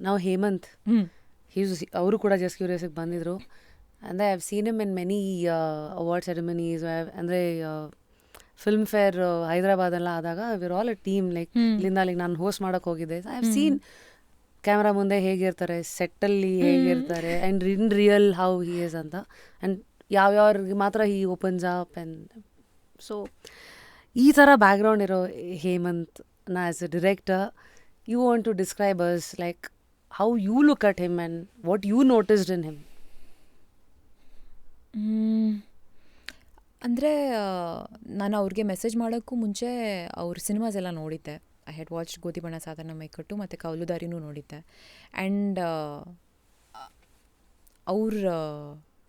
ನಾವು ಹೇಮಂತ್ ಅವರು ಕೂಡ ಜಸ್ಟ್ ಕ್ಯೂರಿಯಸ್ಗೆ ಬಂದಿದ್ರು. ಅಂದರೆ I have seen him in many award ceremonies. ಅಂದರೆ ಫಿಲ್ಮ್ ಫೇರ್ ಹೈದರಾಬಾದೆಲ್ಲ ಆದಾಗ we're all a team. Like ಇಲ್ಲಿಂದ ಅಲ್ಲಿಗೆ ನಾನು ಹೋಸ್ಟ್ ಮಾಡೋಕ್ಕೆ ಹೋಗಿದ್ದೆ. ಐ ಹ್ಯಾವ್ ಸೀನ್ ಕ್ಯಾಮ್ರಾ ಮುಂದೆ ಹೇಗಿರ್ತಾರೆ, ಸೆಟ್ಟಲ್ಲಿ ಹೇಗಿರ್ತಾರೆ, and in real how he is ಅಂತ. ಆ್ಯಂಡ್ ಯಾವ್ಯಾವ್ರಿಗೆ ಮಾತ್ರ he opens up. And so ಈ ಥರ ಬ್ಯಾಕ್ಗ್ರೌಂಡ್ ಇರೋ ಹೇಮಂತ್ನ as a director, you want to describe us like how you look at him and what you noticed in him. ಅಂದರೆ ನಾನು ಅವ್ರಿಗೆ ಮೆಸೇಜ್ ಮಾಡೋಕ್ಕೂ ಮುಂಚೆ ಅವ್ರ ಸಿನಿಮಾಸ್ ಎಲ್ಲ ನೋಡಿದ್ದೆ. ಐ ಹ್ಯಾಡ್ ವಾಚ್ ಗೋಧಿ ಬಣ್ಣ ಸಾಧಾರಣ ಮೈಕಟ್ಟು ಮತ್ತು ಕೌಲುದಾರಿನೂ ನೋಡಿದ್ದೆ. ಆ್ಯಂಡ್ ಅವ್ರ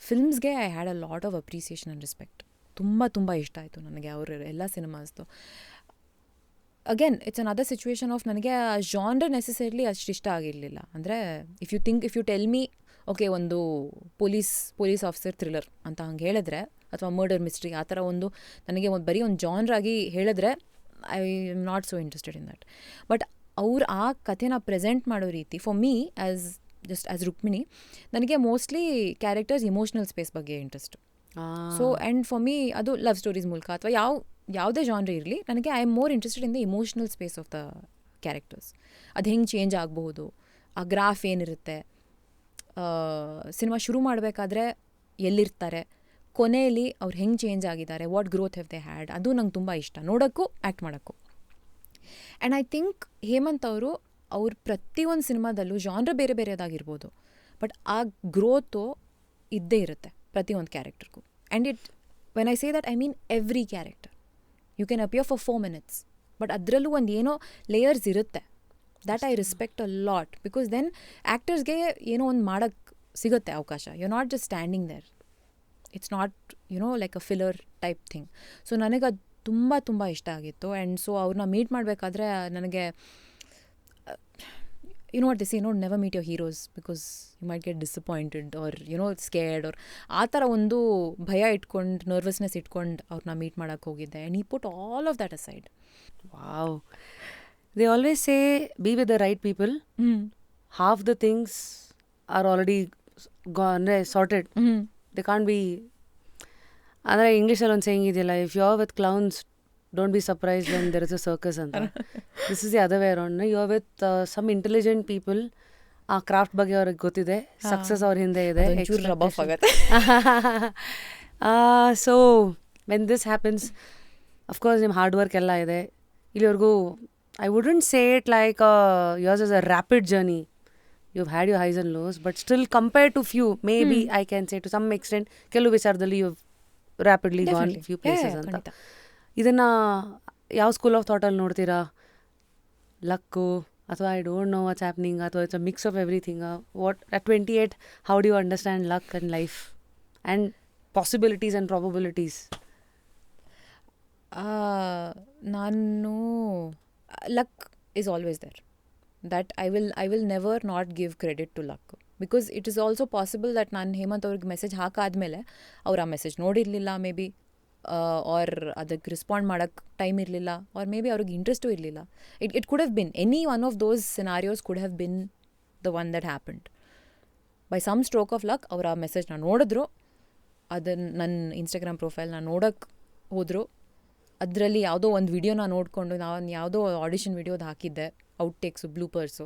ಫಿಲ್ಮ್ಸ್ಗೆ I had a lot of appreciation and respect. ತುಂಬ ಇಷ್ಟ ಆಯಿತು ನನಗೆ ಅವ್ರ ಎಲ್ಲ ಸಿನಿಮಾಸ್ದು. Again it's another situation of ನನಗೆ ಆ ಜಾನ್ರ್ ನೆಸೆಸರಿಲಿ ಅಷ್ಟು ಇಷ್ಟ ಆಗಿರಲಿಲ್ಲ. ಅಂದರೆ if you tell me okay ಒಂದು ಪೊಲೀಸ್ ಆಫೀಸರ್ ಥ್ರಿಲ್ಲರ್ ಅಂತ ಹಂಗೆ ಹೇಳಿದ್ರೆ, ಅಥವಾ ಮರ್ಡರ್ ಮಿಸ್ಟ್ರಿ ಆ ಥರ ಒಂದು ನನಗೆ ಬರೀ ಒಂದು ಜಾನ್ರ್ ಆಗಿ ಹೇಳಿದ್ರೆ I am not so interested in that. But ಅವ್ರು ಆ ಕಥೆನ ಪ್ರೆಸೆಂಟ್ ಮಾಡೋ ರೀತಿ ಫಾರ್ ಮೀ ಆ್ಯಸ್ ರುಕ್ಮಿಣಿ, ನನಗೆ ಮೋಸ್ಟ್ಲಿ ಕ್ಯಾರೆಕ್ಟರ್ಸ್ ಇಮೋಷ್ನಲ್ ಸ್ಪೇಸ್ ಬಗ್ಗೆ interest. So and for me ಅದು ಲವ್ ಸ್ಟೋರೀಸ್ ಮೂಲಕ ಅಥವಾ ಯಾವುದೇ ಜಾನ್ರ್ ಇರಲಿ, ನನಗೆ I am more interested in the emotional space of the characters. ಅದು ಹೆಂಗೆ ಚೇಂಜ್ ಆಗಬಹುದು, ಆ ಗ್ರಾಫ್ ಏನಿರುತ್ತೆ, ಸಿನಿಮಾ ಶುರು ಮಾಡಬೇಕಾದ್ರೆ ಎಲ್ಲಿರ್ತಾರೆ, ಕೊನೆಯಲ್ಲಿ ಅವ್ರು ಹೆಂಗೆ ಚೇಂಜ್ ಆಗಿದ್ದಾರೆ, what growth have they had, ಅದು ನಂಗೆ ತುಂಬ ಇಷ್ಟ ನೋಡೋಕ್ಕೂ ಆ್ಯಕ್ಟ್ ಮಾಡೋಕ್ಕೂ. ಆ್ಯಂಡ್ ಐ ಥಿಂಕ್ ಹೇಮಂತ್ ಅವ್ರ ಪ್ರತಿಯೊಂದು ಸಿನಿಮಾದಲ್ಲೂ ಜಾನ್ರ್ ಬೇರೆ ಬೇರೆದಾಗಿರ್ಬೋದು, ಬಟ್ ಆ ಗ್ರೋತು ಇದ್ದೇ ಇರುತ್ತೆ ಪ್ರತಿಯೊಂದು ಕ್ಯಾರೆಕ್ಟರ್ಗೂ. And when I say that I mean every character. You can appear for 4 minutes, but ಅದರಲ್ಲೂ ಒಂದು ಏನೋ ಲೇಯರ್ಸ್ ಇರುತ್ತೆ. That I respect a lot, because then ಆ್ಯಕ್ಟರ್ಸ್ಗೆ ಏನೋ ಒಂದು ಮಾಡೋಕ್ಕೆ ಸಿಗುತ್ತೆ ಅವಕಾಶ. You not just standing there. It's not like a filler type thing. So ನನಗೆ ಅದು ತುಂಬ ಇಷ್ಟ ಆಗಿತ್ತು. ಆ್ಯಂಡ್ ಸೊ ಅವ್ರನ್ನ ಮೀಟ್ ಮಾಡಬೇಕಾದ್ರೆ ನನಗೆ what they say, never meet your heroes because you might get disappointed or scared or ಆ ಥರ ಒಂದು ಭಯ ಇಟ್ಕೊಂಡು, ನರ್ವಸ್ನೆಸ್ ಇಟ್ಕೊಂಡು ಅವ್ರನ್ನ ಮೀಟ್ ಮಾಡೋಕ್ಕೆ ಹೋಗಿದ್ದೆ. ಆ್ಯಂಡ್ ಈ ಪುಟ್ all of that aside. Wow. They always say be with the right people. Half the things are already gone, sorted. They can't be. ಅಂದರೆ ಇಂಗ್ಲೀಷಲ್ಲಿ ಒಂದು ಸೇಯಿಂಗ್ ಇದೆಯಲ್ಲ, if you are with clowns don't be surprised when there is a circus ಅಂತ. This is the other way around. You are with some intelligent people, ಆ craft ಬಗ್ಗೆ ಅವ್ರಿಗೆ ಗೊತ್ತಿದೆ, success ಅವ್ರ ಹಿಂದೆ ಇದೆ. So when this happens, of course ನಿಮ್ಮ hard work ಎಲ್ಲ ಇದೆ. ಇಲ್ಲಿವರೆಗೂ I wouldn't say it like yours is a rapid journey. You've had your highs and lows, but still compared to few, maybe I can say to some extent, ಕೆಲವು ವಿಚಾರದಲ್ಲಿ you've rapidly gone few places ಅಂತ. ಇದನ್ನ ಯಾವ school of ಥಾಟಲ್ಲಿ ನೋಡ್ತೀರಾ? Luck ಅಥವಾ I don't know what's happening, ಅಥವಾ it's a mix of everything? What at 28 how do you understand luck and life and possibilities and probabilities? ನಾನು luck is always there. That I will never not give credit to luck, because it is also possible that ನಾನು ಹೇಮಂತ್ ಅವ್ರಿಗೆ message ಹಾಕಾದ್ಮೇಲೆ ಅವ್ರು ಆ message ನೋಡಿರಲಿಲ್ಲ maybe, or ಅದಕ್ಕೆ respond ಮಾಡೋಕ್ಕೆ time ಇರಲಿಲ್ಲ, ಆರ್ ಮೇ ಬಿ ಅವ್ರಿಗೆ ಇಂಟ್ರೆಸ್ಟು ಇರಲಿಲ್ಲ. It could have been any one of those scenarios could have been the one that happened. By some stroke of luck ಅವ್ರು ಆ ಮೆಸೇಜ್ನ ನೋಡಿದ್ರು, ಅದನ್ನು ನನ್ನ ಇನ್ಸ್ಟಾಗ್ರಾಮ್ ಪ್ರೊಫೈಲ್ನ ನೋಡೋಕ್ಕೆ ಹೋದರು. ಅದರಲ್ಲಿ ಯಾವುದೋ ಒಂದು ವಿಡಿಯೋನ ನೋಡಿಕೊಂಡು, ನಾನು ಯಾವುದೋ ಆಡಿಷನ್ ವಿಡಿಯೋದು ಹಾಕಿದ್ದೆ, ಔಟ್ಟೇಕ್ಸು, ಬ್ಲೂಪರ್ಸು,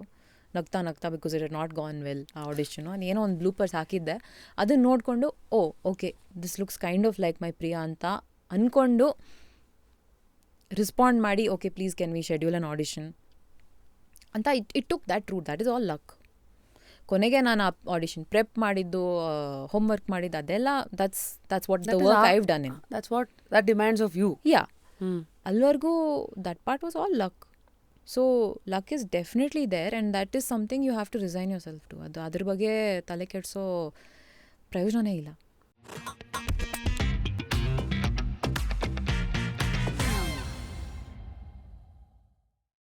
ನಗ್ತಾ because it not gone well ಆ ಆಡಿಷನು. ನಾನು ಏನೋ ಒಂದು ಬ್ಲೂಪರ್ಸ್ ಹಾಕಿದ್ದೆ, ಅದನ್ನು ನೋಡಿಕೊಂಡು okay this looks kind of like my Priya ಅಂತ ಅಂದ್ಕೊಂಡು ರೆಸ್ಪಾಂಡ್ ಮಾಡಿ, okay please can we schedule an audition ಅಂತ it took that route. That is all luck. ಕೊನೆಗೆ ನಾನು ಆ ಆಡಿಷನ್ ಪ್ರೆಪ್ ಮಾಡಿದ್ದು, ಹೋಮ್ವರ್ಕ್ ಮಾಡಿದ್ದು, ಅದೆಲ್ಲ that's what the work I've done in. That's what that demands of you. Yeah. ಅಲ್ಲಿವರೆಗೂ that part was all luck. So luck is definitely there, and that is something you have to resign yourself to. ಅದ್ರ ಬಗ್ಗೆ ತಲೆ ಕೆಡಿಸೋ ಪ್ರಯೋಜನನೇ ಇಲ್ಲ.